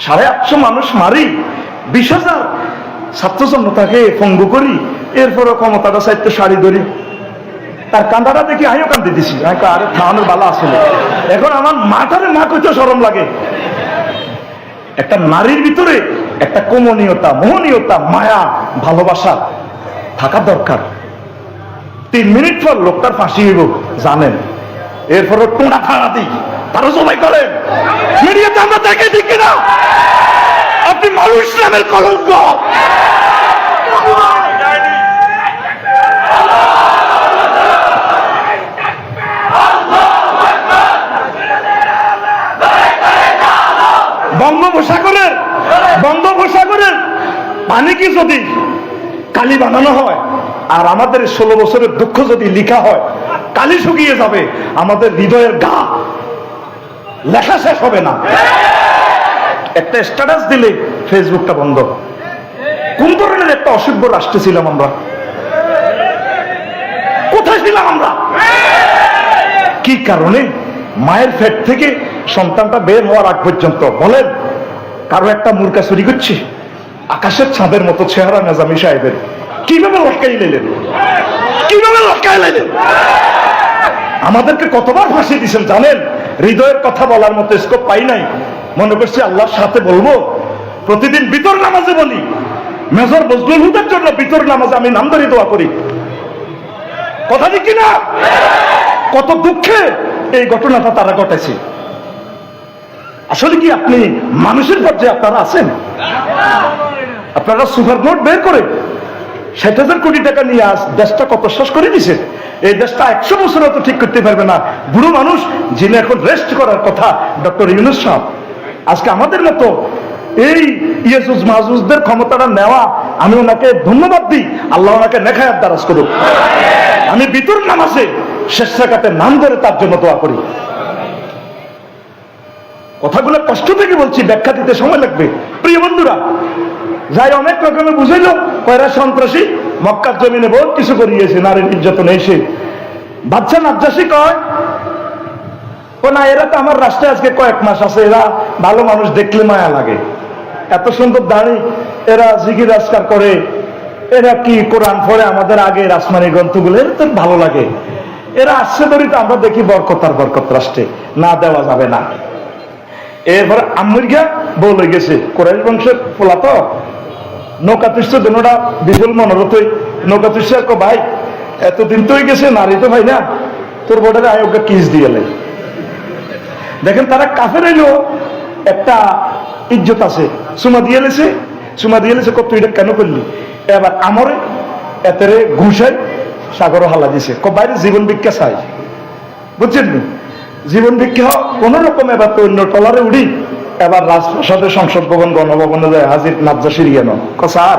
850 মানুষ মারি, 20,000 ছাত্র জনতাকে পঙ্গু করি, এরপরও ক্ষমতাটা চাইতে শাড়ি ধরি। তার কান্দাটা দেখি আমিও কান্দি দিছি, আরে থামানোর বালা আসলে। এখন আমার মাটারে মা কইতে শরম লাগে। একটা নারীর ভিতরে একটা কমনীয়তা, মোহনীয়তা, মায়া, ভালোবাসা থাকা দরকার। 3 মিনিট পর লোকটার ফাঁসি হইব জানেন, এরপরও টোনা খাড়া দিই, তারও সবাই করেন। মিডিয়াতে আমরা দেখে দিই কিনা আপনি মানুষ নামের কলঙ্ক। বঙ্গোপসাগরের পানি কি যদি কালি বানানো হয় আর আমাদের 16 বছরের দুঃখ যদি লেখা হয়, কালি শুকিয়ে যাবে, আমাদের হৃদয়ের গা লেখা শেষ হবে না। একটা স্ট্যাটাস দিলে ফেসবুকটা বন্ধ। কোন ধরনের একটা অসভ্য রাষ্ট্রে ছিলাম আমরা? কোথায় ছিলাম আমরা? কি কারণে? মায়ের পেট থেকে সন্তানটা বের হওয়ার আগ পর্যন্ত বলেন কারো একটা মুরগা চুরি করছে, আকাশের চাঁদের মতো চেহারা নিজামী সাহেবের, কিভাবে লটকাই লাইলেন? কিভাবে লটকাই লাইলেন? আমাদেরকে কতবার ফাঁসি দিয়েছেন জানেন? হৃদয়ের কথা বলার মতো স্কোপ পাই নাই। মনে করছি আল্লাহর সাথে বলবো। প্রতিদিন বিতর নামাজে বলি, মেজর বজলুল হুদার জন্য বিতর নামাজে আমি নাম ধরে দোয়া করি। কথা ঠিক কিনা? কত দুঃখে এই ঘটনাটা তারা ঘটেছে। আসলে কি আপনি মানুষের পর্যায়ে আপনারা আছেন? আপনারা সুপার নোট বের করে 60,000 কোটি টাকা নিয়ে আজ দেশটা কত শেষ করে দিছে। এই দেশটা 100 বছর তো ঠিক করতে পারবে না। বুড়ো মানুষ যিনি এখন রেস্ট করার কথা, ডক্টর ইউনূস সাহেব, আজকে আমাদের মতো এই ইয়াজুজ মাহুজদের ক্ষমতাটা নেওয়া, আমি ওনাকে ধন্যবাদ দিই। আল্লাহ ওনাকে নেখায়াত দারাজ করুক। আমি বিতর নামাজে শেষ রাকাতের নাম ধরে তার জন্য দোয়া করি। কথাগুলো কষ্ট থেকে বলছি, ব্যাখ্যা দিতে সময় লাগবে। প্রিয় বন্ধুরা, যাই অনেক রকমের বুঝাইল, কয়রা সন্ত্রাসী মক্কার জমিনে বহুত কিছু করিয়েছে, নারী নির্যাতন এসে। বাচ্চা নাজ্জাসী কয়, ও না, এরা তো আমার রাষ্ট্রে আজকে কয়েক মাস আছে, এরা ভালো মানুষ, দেখলে মায়া লাগে। এত সুন্দর দাড়ি, এরা জিকির আজকার করে, এরা কি কোরআন পড়ে, আমাদের আগে আসমানি গ্রন্থগুলো, এরা তো ভালো লাগে। এরা আসছে ধরি তো আমরা দেখি বরকত আর বরকত রাষ্ট্রে, না দেওয়া যাবে না। এরপরে আমেরিকা বউ লই গেছে, কোরাইশ বংশের ফোলা তো, নৌকা তুষ্ট দুটা বিপুল মনোরথ, নৌকা তুষ্ট ভাই এতদিন তো হয়ে গেছে, নারী তো ভাই না, তোর বোর্ডারে আয়োগকে কিস দিয়ে এলে। দেখেন তারা কাফের এলো, একটা ইজ্জত আছে, সুমা দিয়ে এলেছে, সুমা দিয়ে এলেছে, তুই এটা কেন করলি? এবার আমরে এতেরে ঘুষাই সাগর হালা দিছে, বাইরে জীবন ভিক্ষা চাই, বুঝছেন? জীবন ভিক্ষা কোন রকম। এবার তো অন্য টলারে উড়ি, এবার রাজপ্রাসাদে, সংসদ ভবন, গণভবনে যায় হাজির নাজ্জাসী রিয়ান। স্যার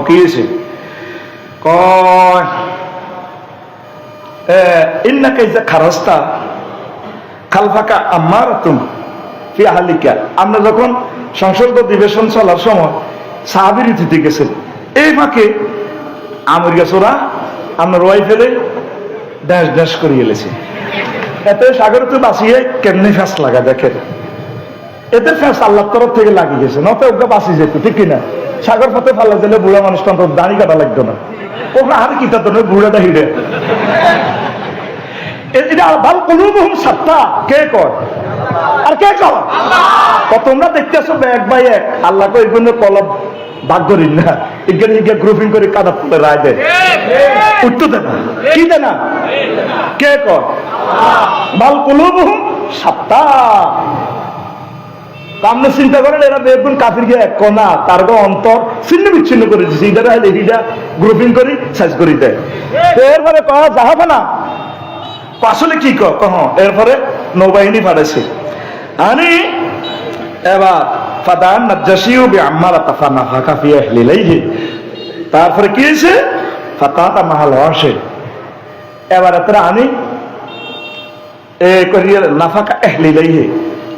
কি হয়েছে? ইন্নাকা ইজা খারাস্তা খালফাকা আম্মারাতুন ফি আহলিকা। আমরা যখন সংসদ অধিবেশন চলার সময় সাহাবীর দিতে গেছেন, এই ফাঁকে আমেরিকা চোরা আমরা রোয়াই ফেলে ড্যাশ ড্যাশ করিয়ে এলেছি। এতে সাগরে তো বাঁচিয়ে কেমনি ফ্যাস লাগা দেখেন, এতে ফ্যাস আল্লাহর তরফ থেকে লাগিয়ে গেছে, নয়তো ওকে বাঁচি যেত, ঠিক কিনা? সাগর পথে ফালা দিলে বুড়া মানুষটা অন্তত দাড়ি কাটা লাগতো না, ওকে আর কি তার বুড়াটা হিড়ে। এটা ভাল কুলুবুহুম সাত্তা, কে কর আর কে কর? তোমরা দেখতেছো এক বাই এক, আল্লাহ কো এগুলো কলব ভাগ করি না, এখানে গ্রুপিং করে কাদা তুলে রায় দেয়, উঠতে দেয় না, কি দেয় না, কে কর? বাল কুলুবুহুম সাত্তা। আপনি চিন্তা করেন, এরা দেখবেন কাফির গিয়ে এক কোনা, তার অন্তর ছিন্ন বিচ্ছিন্ন করে দিচ্ছে, এটা এটা গ্রুপিং করি সাইজ করে দেয়। এরপরে কয়া যাবে না, আসলে কি কহ? এরপরে নৌবাহিনী পাঠাইছে। আমি এবার ফাদান নাজ্জাসীও বিআম্মারা তাফানা ফাকা ফি আহলিলাইহি, তারপরে কি হয়েছে? ফাতাতা মাহাল ওয়াশে। এবার এতরা আমি এ করিয়ে নাফাকা আহলিলাইহি,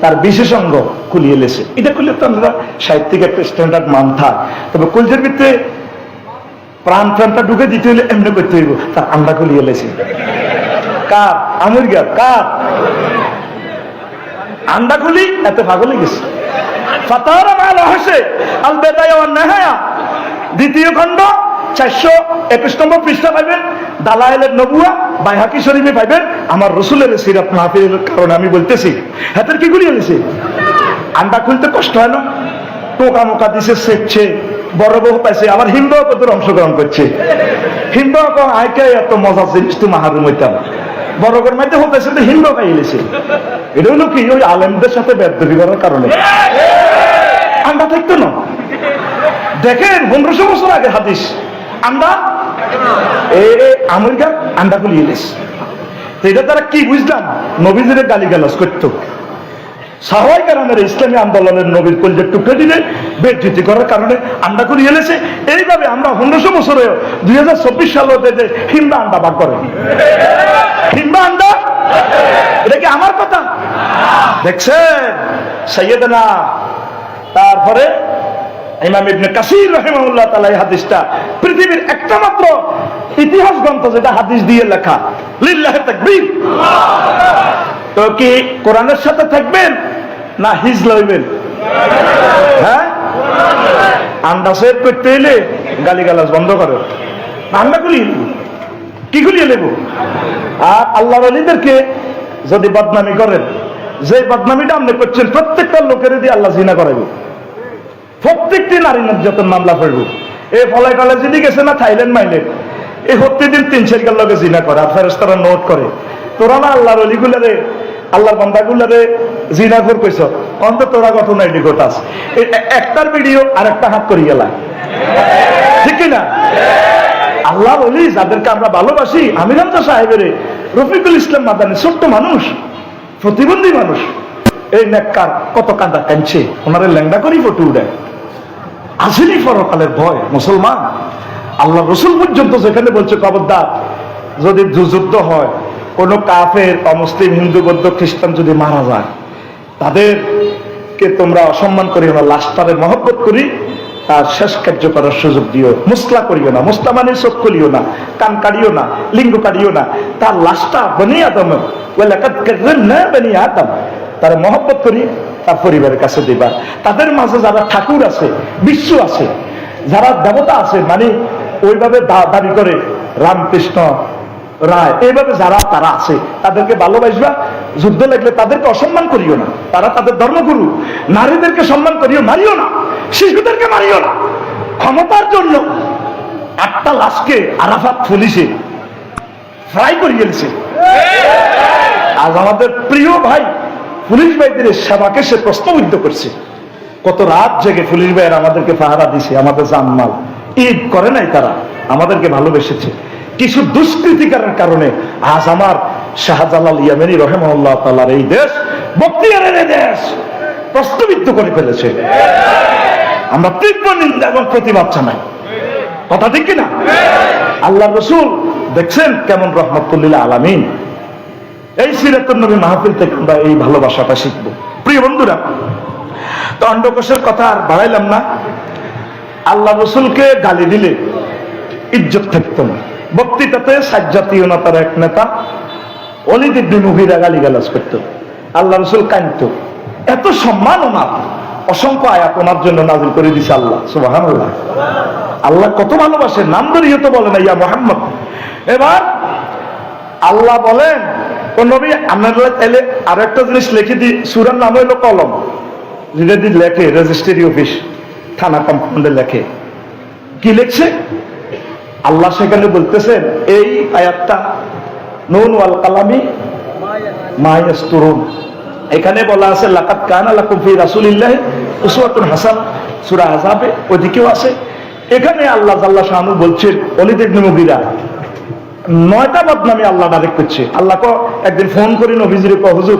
তার বিশেষজ্ঞ খুলিয়ে লেছে। এটা করলে তো আমরা সাহিত্যিক একটা স্ট্যান্ডার্ড মান থাক, তবে কলজের ভিতরে প্রাণটা ঢুকে দিতে হলে এমনি করতে হইব, তার আমরা খুলিয়ে লেছি। কার? আমেরিকা। কার আন্ডা খুলি? এত পাগল হয়ে গেছে। ফাতারা মাল হাসে আল বেদায়া ওয়ান নেহায়া, দ্বিতীয় খণ্ড 421 নম্বর পৃষ্ঠা পাইবেন। দালায়েলের নবুয়া বাইহাকি শরীফে পাইবেন। আমার রসুলের সিরাত মাহফিলের কারণে আমি বলতেছি, হাতের কি গুলি এনেছে, আন্ডা খুলতে কষ্ট হয় না, টোকা মোকা দিছে, সেচ্ছে, বড় বউ পাইছে, আবার হিন্দু কত অংশগ্রহণ করছে। হিন্দু আইকে এত মজার জিনিস তো মাহারুম হইতাম, বড় করে মাইতে হতেছে তো হিন্দু খাইলেছে। এটা হলো কি, ওই আলেমদের সাথে বেদবি করার কারণে আন্ডা থাকতো না। দেখেন 1500 বছর আগে হাদিস, আন্ডা আমেরিকার আন্ডা খুলি এলেছে। এটা তারা কি বুঝলাম, নবীদের গালিগালাজ করতো, সাহাবায়ে কেরামের ইসলামী আন্দোলনের নবীর কলিজার টুকরে দিলে বেজ্জতি করার কারণে আন্ডা করে এলেছে। এইভাবে আমরা 1500 বছরে 2024 সালে হিন্দা আন্ডা বাদ করে, হিন্দা আন্ডা, এটা কি আমার কথা? দেখছেন সাইয়েদনা, তারপরে ইমাম ইবনে কাসির রাহিমাহুল্লাহ তাআলা এই হাদিসটা পৃথিবীর একটা মাত্র ইতিহাস গ্রন্থ যেটা হাদিস দিয়ে লেখা। লিল্লাহি তাকবীর। তো কি কোরআনের সাথে থাকবেন না হিজ লইবেন? হ্যাঁ, আন্ডা সেভ করতে এলে গালিগালাজ বন্ধ করো, আন্ডা গুলিয়ে নেব, কি গুলিয়ে নেব? আর আল্লাহর ওলিদেরকে যদি বদনামি করেন, যে বদনামিটা আপনি করছেন, প্রত্যেকটা লোকের দিয়ে আল্লাহ জিনা করাইব, প্রত্যেকটি নারী নির্যাতন মামলা করব। এই ফলাই টলাই যদি গেছে না থাইল্যান্ড মাইলে, এই প্রত্যেকদিন 3-4 লোকে জিনা করে, আর ফেরেশতারা নোট করে, তোরা না আল্লাহর ওলিগুলারে, আল্লাহর বান্দাগুলারে জিনা করে কইছ, অন্তত তোরা ঘটনা এটি ঘটাস। একটার ভিডিও আর একটা হাত করি গেলা, ঠিক কিনা? আল্লাহর ওলি যাদেরকে আমরা ভালোবাসি, আমির হামজা সাহেবের, রফিকুল ইসলাম মাদানী, ছোট্ট মানুষ, প্রতিবন্ধী মানুষ, এই নেককার কত কাঁদা কাঁদছে, ওনারে ল্যাংড়া করি ফটো উঠায়। আসেনি পরকালের ভয় মুসলমান? আল্লাহ রসুল পর্যন্ত যেখানে বলছে খবরদার, যদি যুদ্ধ হয়, কোন কাফের, অমুসলিম, হিন্দু, বৌদ্ধ, খ্রিস্টান যদি মারা যায়, তাদেরকে তোমরা অসম্মান করিও না, লাশটারে মহব্বত করি, তার শেষ কার্য করার সুযোগ দিও, মুসলা করিও না, মুসলা মানে চোখ খুলিও না, কান কাটিও না, লিঙ্গ কাটিও না, তার লাশটা বনি আদম না বনি আদম, তার মহব্বত করি, তার পরিবারের কাছে দিবা। তাদের মাঝে যারা ঠাকুর আছে, বিশ্ব আছে, যারা দেবতা আছে, মানে ওইভাবে দাবি করে রামকৃষ্ণ রায়, এইভাবে যারা তারা আছে, তাদেরকে ভালোবাসবা। যুদ্ধ লাগলে তাদেরকে অসম্মান করিও না, তারা তাদের ধর্মগুরু। নারীদেরকে সম্মান করিও, মারিও না, শিশুদেরকে মারিও না। ক্ষমতার জন্য 8টা লাশকে আরাফাত পুলিশে ফ্রাই করে গেছে। আজ আমাদের প্রিয় ভাই পুলিশ ভাইদের সেবাকে সে প্রশ্নবিদ্ধ করছে। কত রাত জেগে পুলিশ ভাইয়ের আমাদেরকে পাহারা দিছে, আমাদের জানমাল ঈদ করে নাই, তারা আমাদেরকে ভালোবেসেছে। কিছু দুষ্কৃতিকারের কারণে আজ আমার শাহজালাল ইয়ামানী রাহিমাহুল্লাহ তাআলার এই দেশ, বখতিয়ারের এই দেশ প্রশ্নবিদ্ধ করে ফেলেছে। আমরা তীব্র নিন্দা এবং প্রতিবাদ জানাই, কথা ঠিক কিনা? আল্লাহ রসুল দেখছেন কেমন রহমতুল লিল আলামিন। এই সিরাতুন নবী মাহফিল থেকে আমরা এই ভালোবাসাটা শিখবো। প্রিয় বন্ধুরা, তো অন্ডকোষের কথা আর বাড়াইলাম না। আল্লাহ রসুলকে গালি দিলে ইজ্জত থাকতো না। বক্তৃতাতে সাজ্জাতীয়তার এক নেতা ওলীদ ইবনে মুগীরা গালিগালাজ করত, আল্লাহ রসুল কাঁদতো। এত সম্মান ওনার, অসংখ্য আয়াত ওনার জন্য নাযিল করে দিছে আল্লাহ। সুবহানাল্লাহ, আল্লাহ কত ভালোবাসে, নাম ধরিয়ে তো বলে না ইয়া মুহাম্মদ। এবার আল্লাহ বলেন, ও নবী আমরা এলে আর একটা জিনিস লিখে দিই, সূরার নাম হলো কলম, যেটা দিয়ে লেখে রেজিস্ট্রি অফিস, থানা কম্পাউন্ডে লেখে। কি লিখছে আল্লাহ সেখানে বলতেছেন, এই আয়াতটা নুন ওয়াল কালামি মা ইয়াসতুরুন, এখানে বলা আছে লাকাদ কানা লাকুম ফি রাসূলিল্লাহি উসওয়াতুন হাসানাহ, সূরা আযাবে ওদিকেও আছে। এখানে আল্লাহ জাল্লা শানু বলছেন ওলীদ ইবনে মুগীরা 9টা বদনামি আল্লাহ ডাইরেক্ট করছে। আল্লাহ একদিন ফোন করি নবীজিরে, কো হুজুর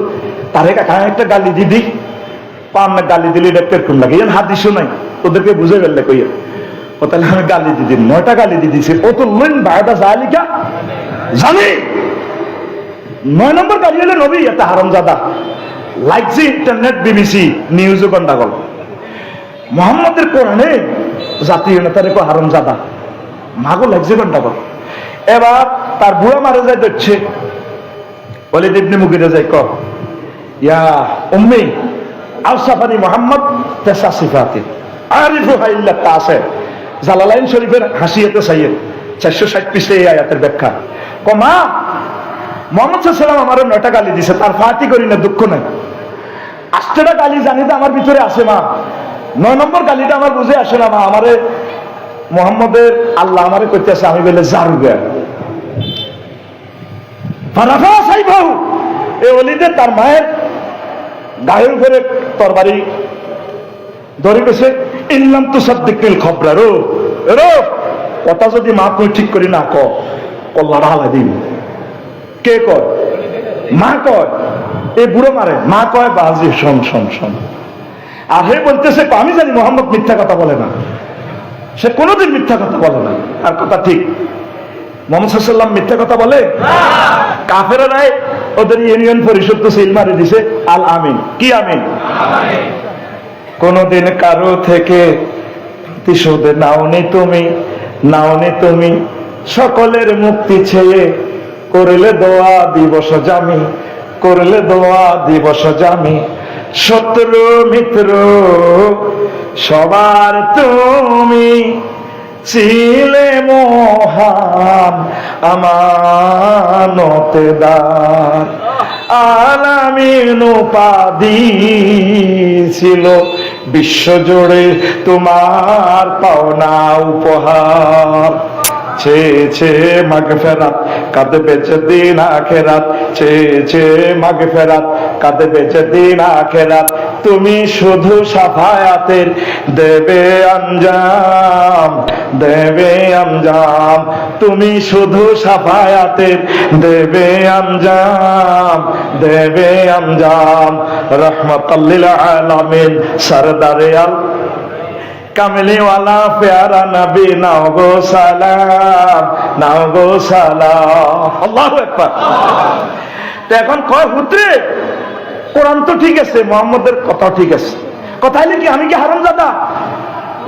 তারে একটা গালি দিদি, পান না গালি দিলে এটা কেরকম লাগে, এর হাদিসও নাই, ওদেরকে বুঝে ফেললে কইয়া, ও তাহলে আমি গালি দিদি, 9টা গালি দিয়ে দিছে। ও তো লইন বায়টা জালিকা জানে 9 নম্বর গালি হলে নবী একটা হারামজাদা, লাগছে ইন্টারনেট, বিবিসি নিউজও গন্ডাগোল। মুহাম্মদের কোরআনে জাতীয় নেতারে কো হারামজাদা, মাগো লাগছে গন্ডাগোল। এবার তার বুড়া মারা যায় দেখছে, ওলীদ ইবনে মুগীরা যায় ক ইয়া উম্মি আওসাফানি মুহাম্মদ তেসা সিফাতি আরিফু হাইল্লা তা আছে জালালাইন শরীফের হাসিয়াতে সাইয়েদ 460 পৃষ্ঠা এই আয়াতের ব্যাখ্যা। মা মুহাম্মদ সাল্লাল্লাহু আলাইহি ওয়াসাল্লাম আমার 9টা গালি দিছে, তার ফাতি করি না, দুঃখ নাই। 8টা গালি জানি তো আমার ভিতরে আছে মা, 9 নম্বর গালিটা আমার বুঝে আসে না মা। আমারে মুহাম্মদের আল্লাহ আমারে কইতেছে, আমি বলে জারুগা ফারাফা সাইবাহু, এই ওলিদের তার মায়ের গায়ের উপরে তরবারি ধরে গেছে। ইল্লাম তুসাদ্দিকিল খবরা, রো রো কথা যদি মা তুই ঠিক করি না কল্লা ঢালা দিন। কে কয়? মা কয়। এই বুড়ো মারে, মা কয় বাজি শোন শোন শোন। আর হে বলতেছে আমি জানি মোহাম্মদ মিথ্যা কথা বলে না, সে কোনোদিন মিথ্যা কথা বলে না। আর কথা ঠিক, মুহাম্মদ সাল্লাল্লাহু আলাইহি ওয়াসাল্লাম মিথ্যা কথা বলে? কাফেররাই ওদের ইউনিয়ন পরিষদ তো সিল মারি দিছে আল আমিন। কি আমিন? কোনদিন কারো থেকে প্রতিশোধ নাওনি তুমি, নাওনি তুমি, সকলের মুক্তি ছেয়ে করলে দোয়া দিবস জামি, করলে দোয়া দিবস জামি। শত্রু মিত্র সবার তুমি, ছিলে মহান আমানতদার। আলামিন উপাধি ছিল বিশ্বজুড়ে তোমার পাওনা উপহার। চেয়েছে মাগফিরাত কাঁদবে যেদিন আখিরাত, চেয়েছে মাগফিরাত কাঁদবে যেদিন আখিরাত। তুমি শুধু সাফায়াতের দেবে আঞ্জাম, দেবে আঞ্জাম। তুমি শুধু সাফায়াতের দেবে আঞ্জাম, দেবে আঞ্জাম। রহমাতাল লিল আলামিন সরদারে আল কামলিওয়ালা প্যারা নবী, নাও গো সালাম, নাও গো সালাম। আল্লাহু আকবার। তো এখন কয় হুতরে কোরআন তো ঠিক আছে, মুহাম্মদের কথা ঠিক আছে, কথা হইলে কি আমি কি হারামজাদা?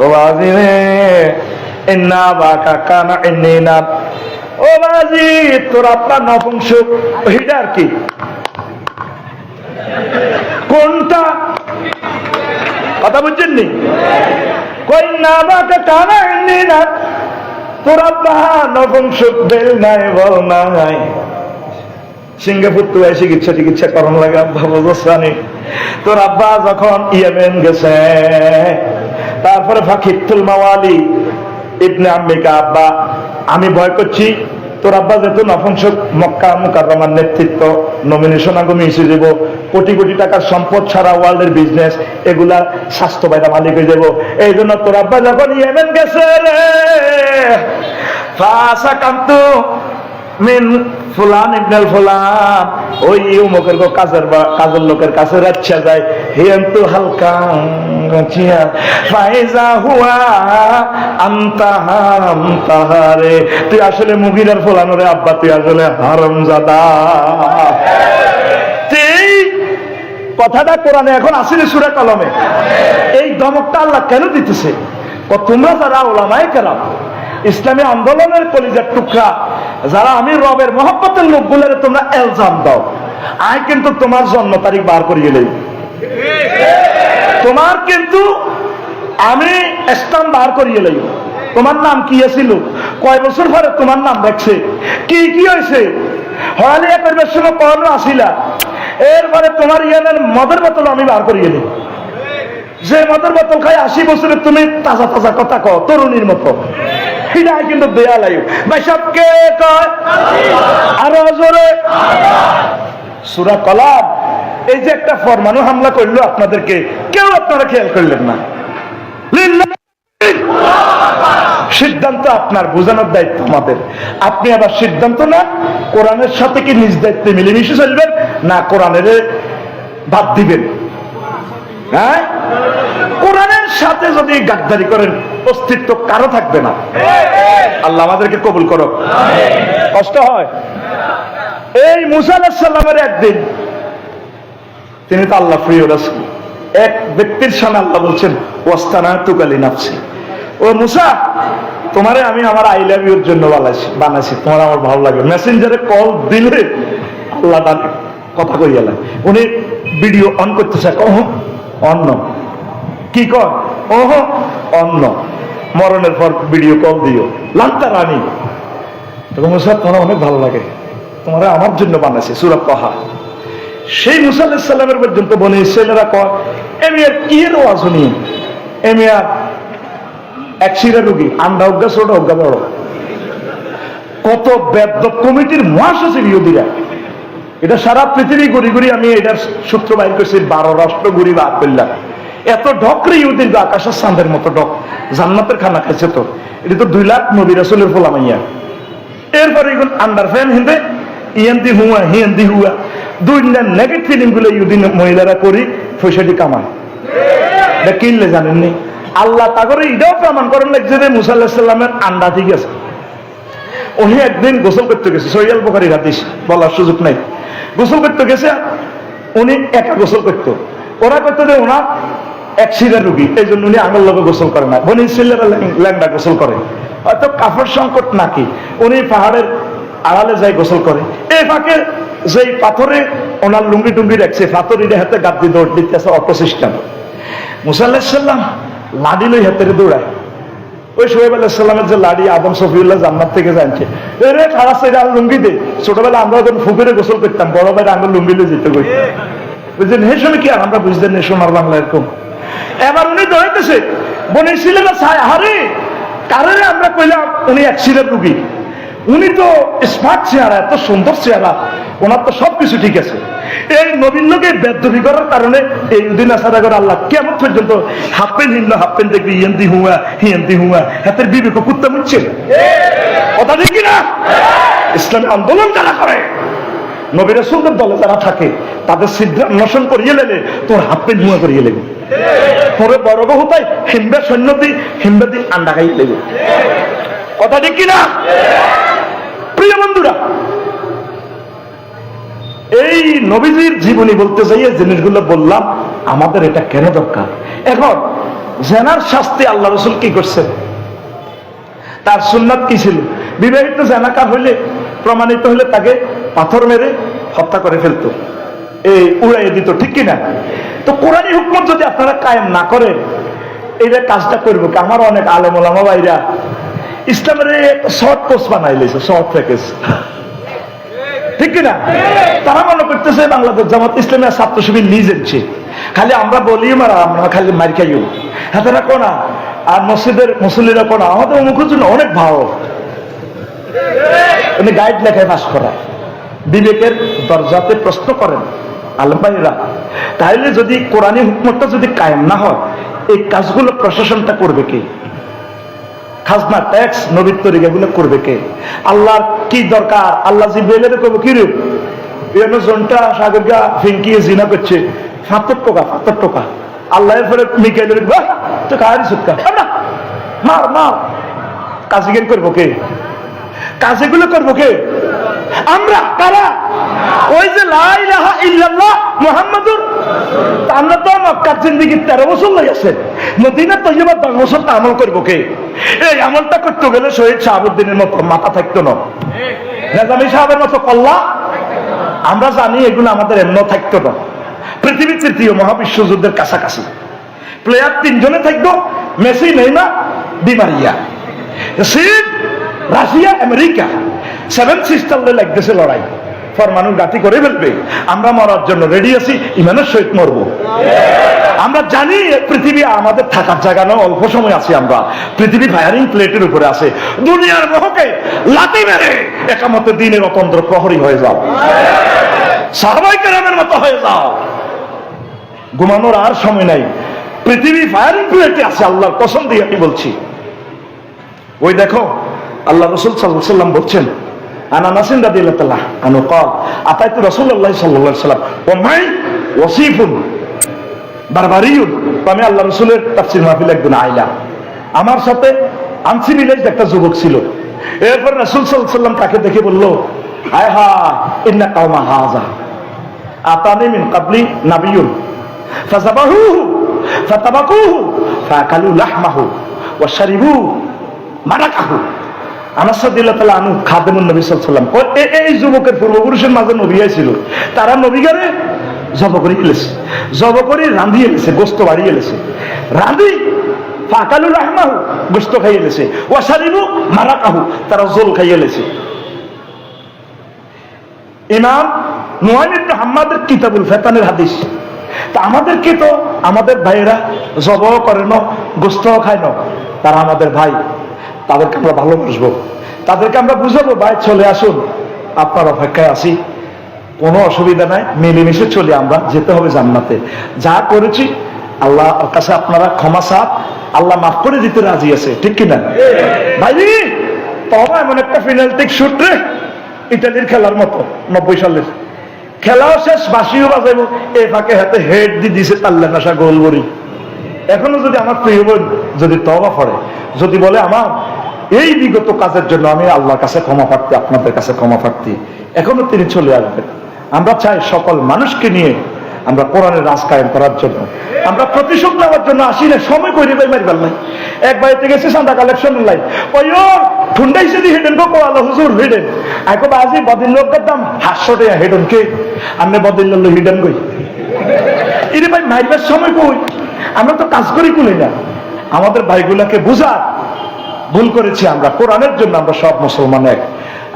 ও বাজি রে ইন্না বাকা কানা ইন্নিনা, ও বাজি তোর আপনার নপুংসক ওইটা আর কি কোনটা কথা বুঝছেন নি? কই না বাকা কানা ইন্নিনা, তোর আপনার নপুংসক বেল নাই বল নাই। সিঙ্গাপুর তো চিকিৎসা করণ লাগে আব্বা বুঝছানি। তোর আব্বা যখন ইয়েমেন গেছে, তারপরে ফাকিতুল মাওয়ালি ইবনে আম্মিকা, আব্বা আমি ভয় করছি তোর আব্বা যেহেতু নপুংসক, মক্কা মুকাররমার নেতৃত্ব নমিনেশন আগমী এসে যাব, কোটি কোটি টাকার সম্পদ সারা ওয়ার্ল্ডের বিজনেস, এগুলা স্বাস্থ্য বাইরা মালিক হয়ে যাব। এই জন্য তোর আব্বা যখন ইয়েমেন গেছে রে, ফাসা কান্তু মিন ফুলান ইবনে ফুলান, ওই উমুকের কাজের লোকের কাছে রাচ্ছা যায়। হিয়ান্তু হালকা চিয়া ফাইজা হুয়া আনতাহাম তাহারে, তুই আসলে মুগিরার ফুলানোরে আব্বা, তুই আসলে হারামজাদা। এই কথাটা কোরআনে এখন আসলে সূরা কলমে। এই ধমকটা আল্লাহ কেন দিতেছে? তোমরা যারা উলামায়ে কেরাম, ইসলামী আন্দোলনের কলিজার টুকরা যারা, আমি রবের মহব্বতের লোকগুলোর তোমরা এলজাম দাও, আই কিন্তু তোমার জন্ম তারিখ বার করিয়ে নেই, তোমার কিন্তু আমি স্টাম্প বার করিয়ে নেই। তোমার নাম কি ছিল, কয় বছর পরে তোমার নাম দেখছে, কি কি হয়েছে, হলে করবার সময় কখনো আসিলা, এরপরে তোমার ইয়ানের মদের বোতল আমি বার করিয়ে নেই। যে মদের বোতল খাই 80 বছরে তুমি তাজা তাজা কথা কও তরুণীর মতো, হিডাই কিন্তু দেয়া লাগে ভাই। সবকে কয় আরো জোরে সূরা কলাম। এই যে একটা ফরমানু হামলা করলো আপনাদেরকে, কেউ আপনারা খেয়াল করলেন না। সিদ্ধান্ত আপনার, বোঝানোর দায়িত্ব আমাদের। আপনি আবার সিদ্ধান্ত না কোরআনের সাথে কি নিজ দায়িত্বে মিলেমিশে চলবেন, না কোরআনের বাদ দিবেন? হ্যাঁ, কোরআনের সাথে যদি গাদ্দারি করেন অস্তিত্ব কারো থাকবে না। আল্লাহ আমাদেরকে কবুল করো। কষ্ট হয়। এই মুসা আলাইহিস সালামের একদিন, তিনি তো আল্লাহ প্রিয় রাসূল, এক ব্যক্তির সামনে আল্লাহ বলছেন ওয়াস্তানাতুকা লিনাফসি, ও মুসা তোমারে আমি আমার আই লাভ ইউর জন্য বানাইছি, তোমার আমার ভালো লাগে। মেসেঞ্জারে কল দিলে আল্লাহ কথা কইয়া লাগে, উনি ভিডিও অন করতেছে, অন্য কি কর ওহ অন্য মরণের পর ভিডিও কল দিও লান্তা রানী তখন মুসা তোমার অনেক ভালো লাগে তোমার আমার জন্য বানাইছে সূরা তাহা সেই মুসা আলাইহিস সালামের পর্যন্ত বনে ইসরাইলেরা কয় এমিয়ার কি এর ওয়াজ শুনি এমিয়ার এক শিরা রোগী আন্ডা অজ্ঞা ছোট অজ্ঞা বড় কত বেদ্য কমিটির মহাসচিব ইহুদিরা এটা সারা পৃথিবী ঘুরি ঘুরি আমি এটার সূত্র বাইর করছি 12 রাষ্ট্র ঘুরি বার করলাম এত ঢকরে ইহুদির আকাশের চাঁদের মতো ঢক জান্নাতের খানা খাইছে তো এটা তো 2 লাখ নবী রাসূলের ফলামাইয়া এরপরে এখন আন্ডার ফ্যান হিন্দে ইয়ান্দি হুয়া হিয়ান্দি হুয়া দুইটা নেগেটিভ ফিলিং গুলো ইহুদি মহিলারা করি পয়সাটি কামায় এটা কিনলে জানেননি আল্লাহ তাগরে এটাও প্রমাণ করেন লাগছে যে মুসা আলাইহিস সালামের আন্ডা ঠিক আছে উনি একদিন গোসল করতে গেছে সহিহ বুখারীর হাদিস বলার সুযোগ নাই গোসল করতে গেছে উনি একা গোসল করতো ওরা করতে দেয় ওনার এক শিরা রুগী এই জন্য উনি আঙুল লগে গোসল করে না বনি ইসরাইলেরা ল্যাংডা গোসল করে হয়তো কাপড় সংকট নাকি উনি পাহাড়ের আড়ালে যাই গোসল করে এই ফাঁকে যেই পাথরে ওনার লুঙ্গি টুঙ্গি রাখছে পাথরের হাতে গাদ্দি দৌড় দিতেছে অটো সিস্টেম মুসা আলাইহিস সালাম লাডি লই হাতে দৌড়ায় ওই শোয়েব আলাইহিস সালামের যে লাডি আদম সফিউল্লাহ জান্নাত থেকে জানছে এরে খারাপ সেটা লুঙ্গি দে ছোটবেলা আমরা যখন ফুকুরে গোসল করতাম বড় ভাইরা আঙুল লুঙ্গি লয়ে যেতে কই বুঝলেন হে সময় কি আর আমরা বুঝতেন না সোনার বাংলা এরকম এবার উনি দৌড়াইতেছে বনি ইসরাইলেরা চায় আরে কারে আমরা কইলাম উনি এক শিরের রুগী উনি তো স্মার্ট চেহারা এত সুন্দর চেহারা ওনার তো সবকিছু ঠিক আছে এই নবীর লোকে বেদবি করার কারণে এই দিন আসারা করে আল্লাহ কেমন পর্যন্ত হাফ প্যান্ট হিনলো হাফ প্যান্ট দেখবি হিয়ান্তি হুয়া হাতের বিবেক কুত্তা মুচ্ছে কথা ঠিক কিনা ইসলামী আন্দোলন যারা করে নবী রাসূলের দলে যারা থাকে তাদের সিদ্ধান্বেষণ করিয়ে লেলে তোর হাফ প্যান্ট হুয়া করিয়ে লেগে পরে বড় বহু তাই হিমবে সৈন্যতি হিমবেদি আন্ডা খাই লেগে কথা ঠিক কিনা প্রিয় বন্ধুরা এই নবীজির জীবনী বলতে যাইয়ে জিনিসগুলো বললাম আমাদের এটা কেন দরকার এখন জেনার শাস্তি আল্লাহ রাসূল কি করছেন তার সুন্নাত কি ছিল বিবাহিত জেনাকার হইলে প্রমাণিত হলে তাকে পাথর মেরে হত্যা করে ফেলতো এই উড়াইয়ে দিত ঠিক কিনা তো কোরআনী হুকুম যদি আপনারা কায়েম না করেন এইটা কাজটা করবো কি আমার অনেক আলেম ওলামা ভাইরা ইসলামের শর্ট কোর্স বানাই লেছে শর্ট প্যাকেজ ঠিক কিনা তারা মনে করতেছে বাংলাদেশ জামাত ইসলামী ছাত্র শিবির লিজেছে খালি আমরা বলি মারা আমরা খালি মার খাইও হাতেরা কোনা আর মসজিদের মুসল্লিরা কোনা আমাদের মুখের জন্য অনেক ভালো উনি গাইড লেখায় পাস করায় বিবেকের দরজাতে প্রশ্ন করেন আলেম ভাইরা তাইলে যদি কোরআনী হুকুমটা যদি কায়েম না হয় এই কাজগুলো প্রশাসনটা করবে কি খাজনা ট্যাক্স নবীর তরিকা এগুলো করবে কে আল্লাহর কি দরকার আল্লাহ জিব্রাইলের কইবো কি রে এর জনটা সাগরগা ফিঙ্কিয়ে জিনা করছে ৭০ টাকা আল্লাহর পরে মিকাইলের বাহ তো কারি সুৎকা মার মার কাজীগের করবো কে কাজেগুলো করবো কে আমরা কারা ওই যে লা ইলাহা ইল্লাল্লাহ মুহাম্মাদুর আমরা তো মক্কার জিন্দেগি 13 বছর লাগিয়েছে মদিনা তৈয়বা 10 বছর আমল করবো কে এই আমলটা করতে গেলে শহীদ শাহাবুদ্দিনের মতো মাথা থাকতো না নিজামী সাহেবের মতো কল্লা আমরা জানি এগুলো আমাদের এমন থাকতো না পৃথিবীর তৃতীয় মহাবিশ্ব যুদ্ধের কাছাকাছি প্লেয়ার 3 জনে থাকতো মেসি নেইমার ডি মারিয়া চীন রাশিয়া আমেরিকা 7 সিস্টারলে লাগতেছে লড়াই ফরমানুর গাতি করে ফেলবে আমরা মরার জন্য রেডি আছি ইমানের সহিত মরবো আমরা জানি পৃথিবী আমাদের থাকার জায়গা নয় অল্প সময় আছি আমরা পৃথিবী ফায়ারিং প্লেটের উপরে আছে দুনিয়ার মোহকে লাথি মেরে একামতে দিনের অতন্ত্র প্রহরী হয়ে যাও সাহাবায়ে কেরামের মতো হয়ে যাও ঘুমানোর আর সময় নাই পৃথিবী ফায়ারিং প্লেটে আছে আল্লাহর কসম দিয়ে আমি বলছি ওই দেখো আল্লাহ রাসূল সাল্লাল্লাহু আলাইহি ওয়াসাল্লাম বলছেন আনাস রাদিয়াল্লাহু তাআলা আনহু قال আতাইতু রাসূলুল্লাহ সাল্লাল্লাহু আলাইহি ওয়াসাল্লাম ওয়া মাই ওয়াসিফুন বারবারিয়ুন আমি আল্লাহ রাসূলের তাফসীর মাহফিল একদিন আইলাম আমার সাথে আনসিভিলাইজড একটা যুবক ছিল এরপর রাসূল সাল্লাল্লাহু আলাইহি ওয়াসাল্লাম তাকে দেখে বলল হায় হা ইন্না কাওমা হাযা আতানি মিন ক্বাবলি নাবিয়্যুন ফাযাবাহুহু ফাতাবাকুহু ফাকালু লাহমাহু ওয়া শারিবু মারাকাহু আনাস রাদিয়াল্লাহু তাআলা আনহু খাদেমুন নবী সাল্লাল্লাহু আলাইহি ওয়াসাল্লাম এই যুবকের পূর্বপুরুষের মাঝে নবী ছিল তারা নবীগারে জব করে এলেছে, জব করে রাঁধি এলেছে, গোস্ত বাড়িয়ে এলেছে, রাঁধি ফাকালুর রাহমাহু গোস্ত খাইয়ে এলেছে, ওয়াসারিবু মারাকাহু তারা জোল খাইয়ে এলেছে। ইমাম নুআইম ইবনে হাম্মাদের কিতাবুল ফিতানের হাদিস। তা আমাদেরকে তো আমাদের ভাইয়েরা জব করে না, গোস্ত খায় না, তারা আমাদের ভাই, তাদেরকে আমরা ভালোবাসবো, তাদেরকে আমরা বুঝাবো, ভাই চলে আসুন, আপনার অপেক্ষায় আছি, কোনো অসুবিধা নাই, মিলেমিশে চলে আমরা যেতে হবে জান্নাতে। যা করেছি আল্লাহর কাছে আপনারা ক্ষমা চান, আল্লাহ মাফ করে দিতে রাজি আছে, ঠিক কিনা ভাই? তবে এমন একটা পেনাল্টি শুট রে, ইটালির খেলার মতো 90 সালের খেলাও শেষ, বাঁশিও বাজাইব, এই ফাঁকে হাতে হেড দিয়ে দিছে তাল্লা নাশা গোল বড়ি। এখনো যদি আমার প্রিয় বোন যদি তওবা করে, যদি বলে আমার এই বিগত কাজের জন্য আমি আল্লাহর কাছে ক্ষমা প্রার্থী, আপনাদের কাছে ক্ষমা প্রার্থী, এখনো তিনি চলে আসবেন। আমরা চাই সকল মানুষকে নিয়ে আমরা কোরআনের রাজ কায়েম করার জন্য, আমরা প্রতিশোধ নেওয়ার জন্য আসি না, সময় করে ভাই মারিবার নাই। এক বাড়িতে গেছে চাঁদা কালেকশন লাই, ওই ঠুন্ডাইছে দি হেডেন গো আল্লাহ হুজুর হেডেন আইকো বাজি বদিন লোকের দাম 500 টাকা হেডেন কে আমনে বদিন লোক হিডেন কই ইরে ভাই মারিবার সময় কই? আমরা তো কাজ করি কুলে না। আমাদের ভাইগুলাকে বুঝা, ভুল করেছি আমরা, কোরআনের জন্য আমরা সব মুসলমান এক।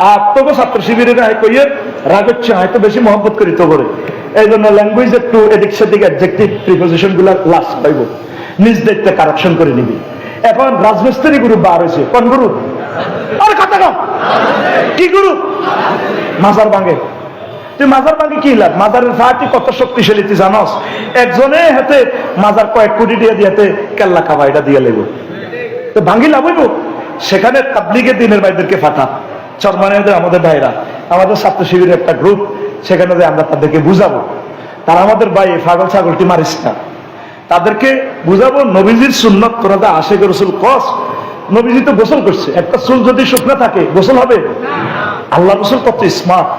আর তবু ছাত্র শিবিরের কইয়ে রাগ হচ্ছে, হয়তো বেশি মহব্বত করি তো করে, এই জন্য ল্যাঙ্গুয়েজ একটু এদিক সেদিক অ্যাডজেক্টিভ প্রিপোজিশন গুলা লাস্ট পাইব, নিজ দায়িত্বে কারেকশন করে নিবি। এখন রাজমিস্ত্রি গ্রুপ বার হয়েছে, কোন গ্রুপ? আর কথা কম কি গ্রুপ? মাজার ভাঙে। তুই মাজার ভাঙে কি লাভ? মাজারের ফাটি কত শক্তিশালী তুই জানস? একজনে হাতে মাজার কয়েক কোটি দিয়ে দিয়াতে কেল্লা খাওয়া এটা দিয়ে লেগো, তো ভাঙ্গি লাভ হইব? সেখানে তাবলিগের দিনের ভাইদেরকে ফাটা, চরমানিয়াদের আমাদের ভাইরা, আমাদের ছাত্র শিবিরের একটা গ্রুপ, সেখানে যে আমরা তাদেরকে বুঝাবো, তারা আমাদের ভাই, পাগল ছাগলটি মারিস না, তাদেরকে বুঝাবো নবীজির সুন্নত, তোরা তো আশিক রাসূল কস, নবীজি তো গোসল করছে, একটা চুল যদি শুকনো থাকে গোসল হবে? আল্লাহ রাসূল কত স্মার্ট,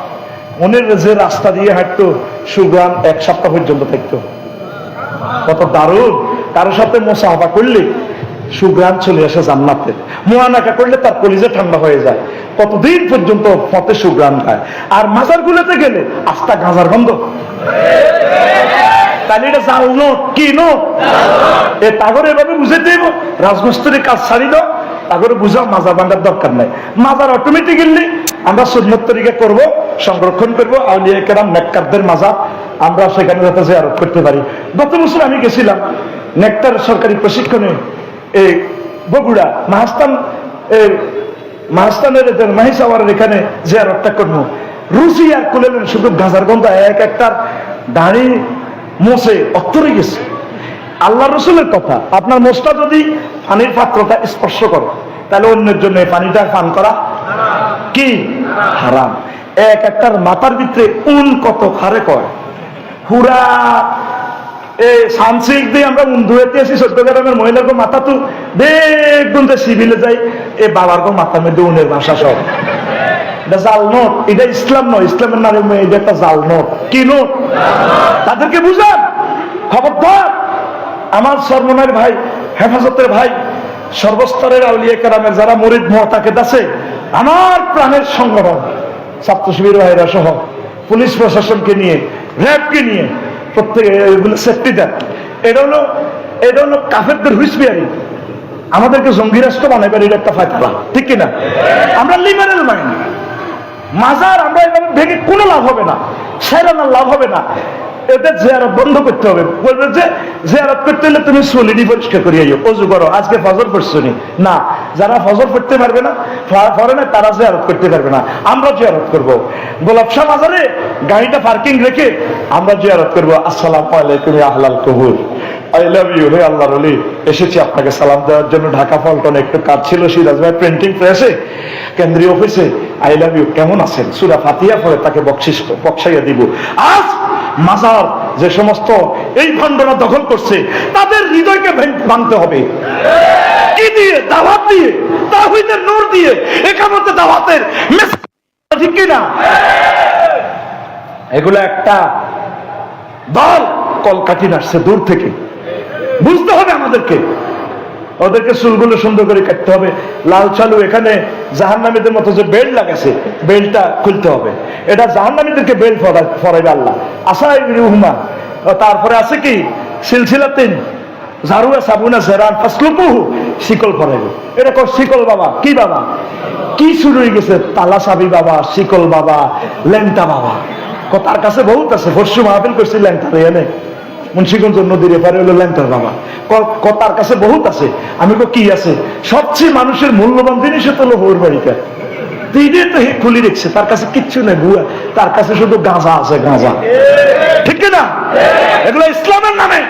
উনির যে রাস্তা দিয়ে হাঁটতো সুগ্রাম 1 সপ্তাহ পর্যন্ত থাকতো, কত দারুণ। কারোর সাথে মুসাহাবা করলে সুগ্রাম চলে আসে জান্নাতে, মুআনাকা করলে তার কলিজা ঠান্ডা হয়ে যায়, কতদিন পর্যন্ত পথে সুগ্রাম খায়। আর মাজার গুলোতে গেলে আস্তা গাঁজার গন্ধ, তাহলে এটা জাল নোট, কি নোট? এ তাগরে এভাবে বুঝে দেব, রাজমিস্ত্রির কাজ ছাড়ি দাও, তাগরে বুঝাও মাজার ভাঙার দরকার নাই। মাজার অটোমেটিক্যালি আমরা সুন্নত তরিকা করব, সংরক্ষণ করবো, আউলিয়া কেরাম নেককারদের মাজার আমরা সেখানে যাতে জিয়ারত করতে পারি। গত বছর আমি গেছিলাম নেকটার সরকারি প্রশিক্ষণে, এই বগুড়া মাহাস্তানের মাহিসাওয়ারের এখানে জিয়ারতটা করবো, রুচি আর কুলেলেন শুধু গাঁজার গন্ধ, এক একটার দাড়ি মোছে অত্তরে গেছে। আল্লাহ রসুলের কথা, আপনার মোষটা যদি পানির পাত্রটা স্পর্শ করে, তাহলে অন্যের জন্য পানিটা পান করা কি হারাম। এক একটার মাথার ভিতরে উন কত খারে কয়, পুরা এই সানসিল্ক দিয়ে আমরা ধুয়েতে আসি, চট্টগ্রামের মহিলাকে মাথা তো দেখুন যে সিভিলে যাই, এ বাবার গো মাথার মধ্যে উনের ভাষা সব, এটা জাল নোট, এটা ইসলাম নয়, ইসলামের নামে এটা একটা জাল নোট। কি নোট? তাদেরকে বুঝান, খবরদার। আমার সর্বনের ভাই, হেফাজতের ভাই, সর্বস্তরের আউলিয়া কেরামের যারা মুরিদ মুতাকিদ আছে, আমার প্রাণের সংগঠন ছাত্র শিবির ভাইরা সহ পুলিশ প্রশাসনকে নিয়ে, র্যাবকে নিয়ে, প্রত্যেকে এগুলো সেফটি দেন। এটা হলো কাফেরদের হুইসপিয়ারি, আমাদেরকে জঙ্গি রাষ্ট্র বানাইবার এটা একটা ফায়দা, ঠিক কিনা? আমরা লিবারেল মাইন্ড, মাজার আমরা এভাবে ভেঙে কোনো লাভ হবে না, সেরানোর লাভ হবে না, এদের জিয়ারত বন্ধ করতে হবে। বলবে যে জিয়ারত করতে হলে তুমি সলিডি পরিষ্কার করিয়ে যাও, অজু করো, আজকে ফজর পড়ছো নি, না, যারা ফজর পড়তে পারবে না, পড়ে না, তারা জিয়ারত করতে পারবে না, আমরা জিয়ারত করবো। গোলাপশাহ বাজারে গাড়িটা পার্কিং রেখে আমরা জিয়ারত করবো। আসসালামু আলাইকুম আহলাল কবুর, আই লাভ ইউ, হে আল্লাহর ওলি, এসেছি আপনাকে সালাম দেওয়ার জন্য। ঢাকা পল্টনে একটু কাজ ছিল সিরাজ ভাই প্রিন্টিং প্রেসে, কেন্দ্রীয় অফিসে। আই লাভ ইউ, কেমন আছেন? সূরা ফাতিহা পড়ে তাকে বকশাইয়া দিব। আজ মাজার যে সমস্ত এই খণ্ডনা দখল করছে, তাদের হৃদয়কে ভাঙতে হবে। কি দিয়ে? দাওয়াত দিয়ে, তাওহীদের নূর দিয়ে, একামতে দাওয়াতের মেসেজ, ঠিক কি না? এগুলো একটা দল কলকাঠি আসছে দূর থেকে, বুঝতে হবে আমাদেরকে। ওদেরকে চুলগুলো সুন্দর করে কাটতে হবে, লাল চালু এখানে জাহান্নামীদের মতো যে বেল্ট লাগাছে, বেল্টটা খুলতে হবে। এটা জাহান্নামীদেরকে বেল্ট ফরাইবে আল্লাহ। আসাই রুহমান তারপরে আছে কি সিলসিলাতিন জারুয়া সাবুনা সেরান ফাসলুকুহু, শিকল পরাইবে। এটা কর শিকল বাবা, কি বাবা, কি শুরু হয়ে গেছে, তালা সাবি বাবা, শিকল বাবা, ল্যাংটা বাবা। তার কাছে বহুত আছে, পরশু মাহফিল করছি ল্যাংটার এনে মুন্সিগঞ্জ নদীর এপারে হলো ল্যাংটার বাবা। তার কাছে বহুত আছে। আমি কি আছে, সবচেয়ে মানুষের মূল্যবান জিনিস হলো হৌর বাড়িটা, তো খুলি রেখেছে, তার কাছে কিচ্ছু নেই গুয়া, তার কাছে শুধু গাঁজা আছে, গাঁজা, ঠিক না? এগুলো ইসলামের নামে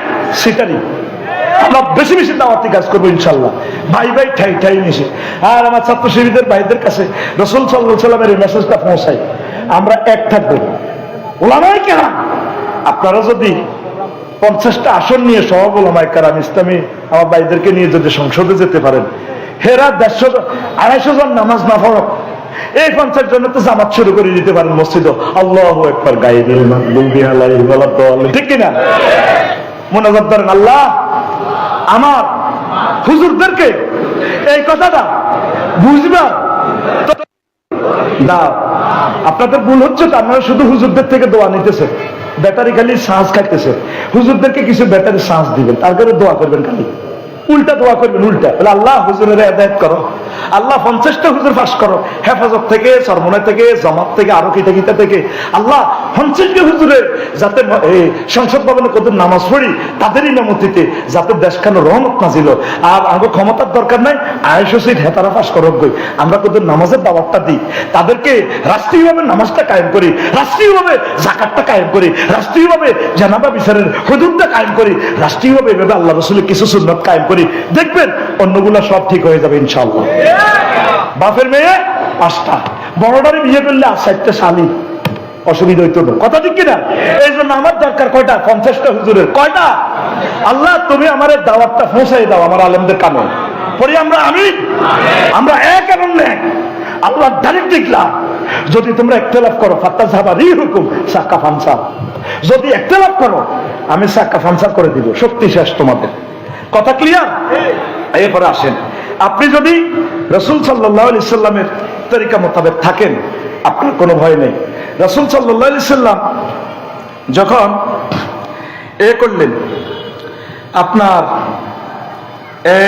সেটারই। আমরা বেশি বেশি দাওয়াতি কাজ করবো ইনশাল্লাহ, ভাই ভাই ঠাই ঠাই মিশে। আর আমার ছাত্র শিবিরদের ভাইদের কাছে রাসূল সাল্লাল্লাহু আলাইহি ওয়াসাল্লামের এই মেসেজটা পৌঁছাই, আমরা এক থাকবো। ওলামায়ে কেরাম, আপনারা যদি 50টা আসন নিয়ে সব ওলামায়ে কেরাম ইসলামী আমার ভাইদেরকে নিয়ে যদি সংসদে যেতে পারেন, হেরা 150-250 জন নামাজ না পড়ো, এই 50 জনের তো জামাত শুরু করে দিতে পারেন মসজিদ। আল্লাহু আকবার, গায়বুল মাগদুবি আলাইহিম ওয়ালাদ-দাল্লিন, ঠিক কিনা? মুনাজাত করেন, আল্লাহ আমার হুজুরদেরকে এই কথাটা বুঝবা না। আপনাদের ভুল হচ্ছে তো, আপনারা শুধু হুজুরদের থেকে দোয়া নিতেছে, ব্যাটারি খালি শ্বাস খাইতেছে। হুজুরদেরকে কিছু ব্যাটারি শ্বাস দিবেন, তারপরে দোয়া করবেন, খালি উল্টা দোয়া করবেন, উল্টা বলে আল্লাহ হুজুরের হেদায়েত করো, আল্লাহ 50টা হুজুর ফাঁস করো, হেফাজত থেকে, সরমনা থেকে, জামাত থেকে, আরো কিটা কিটা থেকে, আল্লাহ 50টা হুজুরের যাতে সংসদ ভবনে কত নামাজ পড়ি, তাদের ইমামতিতে যাতে দেশখানো রহমত নাজিল। আর আমাকে ক্ষমতার দরকার নাই, 250 সিট হেতারা ফাঁস করো, আমরা কত নামাজের দাওয়াতটা দিই, তাদেরকে রাষ্ট্রীয়ভাবে নামাজটা কায়েম করি, রাষ্ট্রীয়ভাবে যাকাতটা কায়েম করি, রাষ্ট্রীয়ভাবে জানাবা বিচারের হুদুদটা কায়েম করি, রাষ্ট্রীয়ভাবে এভাবে আল্লাহ রাসূলের কিছু সুন্নাত কায়েম করি, দেখবেন অন্যগুলা সব ঠিক হয়ে যাবে ইনশাআল্লাহ। বাপের মেয়ে 5টা, বড়টারে বিয়ে করলে 60টা শালী, অসুবিধা হইতো না, কথা ঠিক কিনা? এই জন্য আমার দরকার কয়টা? 50টা হুজুরের কয়টা? আল্লাহ তুমি আমার দাওয়াতটা পৌঁছাই দাও আমার আলেমদের কানে, পরে আমরা এক এবং এক আল্লাহ ডাইরেক্ট দেখলাম। যদি তোমরা ইখতিলাফ করো, ফাতাযহাবা রিহুকুম সাক্কা ফানসা, যদি ইখতিলাফ করো আমি সাক্কা ফানসা করে দিব, শক্তি শেষ তোমাদের। কথা ক্লিয়ার? এরপরে আসেন, আপনি যদি রাসূল সাল্লাল্লাহু আলাইহি সাল্লামের তরিকা মোতাবেক থাকেন, আপনার কোনো ভয় নেই। রাসূল সাল্লাল্লাহু আলাইহি সাল্লাম যখন করলেন, আপনার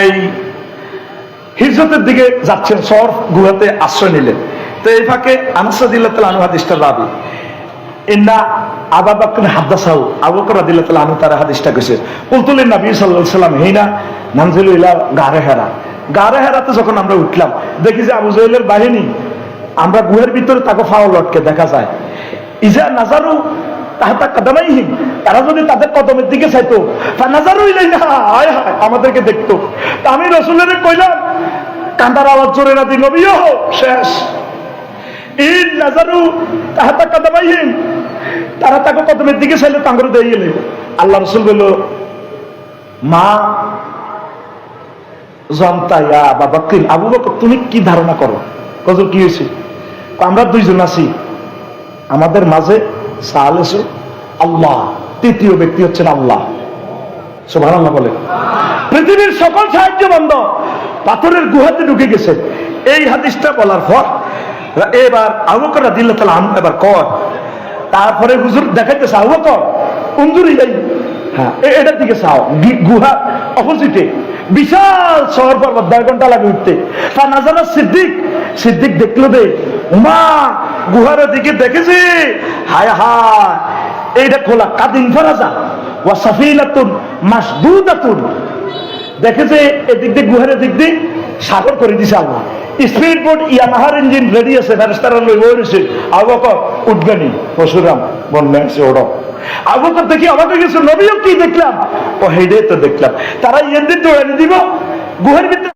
এই হিজরতের দিকে যাচ্ছেন, সর গুহাতে আশ্রয় নিলেন, তো এই ফাঁকে আনাস রাদিয়াল্লাহু তাআলা আনহু হাদিসটা রাবি ইন্না আবু বকর হাদাসাহু, আবু বকর রাদিয়াল্লাহু তাআলা আনহু তার হাদিসটা কইছে, কুলতুলিন নবী সাল্লাল্লাহু আলাইহি সাল্লাম হিনা নানজিলু ইলা গারে হেরা, গারে হেরাতে যখন আমরা উঠলাম, দেখি যে আবু জাহেলের বাহিনী, আমরা গুহার ভিতরে তাকে ফাও লটকে দেখা যায়, ইজা নাজারু তাহাতা কাদামাইহিম, তারা যদি তাদের কদমের দিকে চাইতো, ফানাজারু ইলাইনা, হায় হায় আমাদেরকে দেখতো। তা আমি রাসূলের কইলাম, কান্দার আওয়াজ জোরে না দি, নবীও শেষ। ইন নাজারু তাহাতা কাদামাইহিম, তারা তাকে কদমের দিকে চাইলে তাঙ্গরে দিয়ে গেলে, আল্লাহ রাসূল বলল, মা জানতা ইয়া আবু বকর, আবু বকর তুমি কি ধারণা করো? কজর কি হয়েছে? আমরা দুইজন আছি, আমাদের মাঝে সালেসু আল্লাহ, তৃতীয় ব্যক্তি হচ্ছেন আল্লাহ। সুবহানাল্লাহ বলে। পৃথিবীর সকল সাহায্য বন্ধ, পাথরের গুহাতে ঢুকে গেছে। এই হাদিসটা বলার পর এবার আবু বকর রাদিয়াল্লাহু তাআলা আনহু এবার কর, তারপরে হুজুর দেখাইতেছে, আবু বকর উনজুর ইলাই, হ্যাঁ এটার দিকে চাও, গুহা অপোজিটে বিশাল শহর পর্বত, 1.5 ঘন্টা লাগে উঠতে। ফানাজারা সিদ্দিক, সিদ্দিক দেখলো দে উমা গুহার দিকে, দেখেছে হায় হায় এইটা খোলা, কাদিন ফারাজা ওয়া সাফিনাতুন মাসদুদাতুন, দেখেছে এদিক দিয়ে গুহার দিক দিয়ে সাগর করে দিছে আল্লাহ, স্পিড বোট ইয়ামাহার ইঞ্জিন রেডি আছে, ফেরেশতারা লই বইছে, আবু বকর উঠবেনি, পরশুরাম বন্যা আছে ওড়ো। আবু বকর দেখি অবাক হয়ে গেছে, নবীও কি দেখলাম? ও হেডে তো দেখলাম, তারা ইঞ্জিন দৌড়ানি দিব গুহার ভিতরে।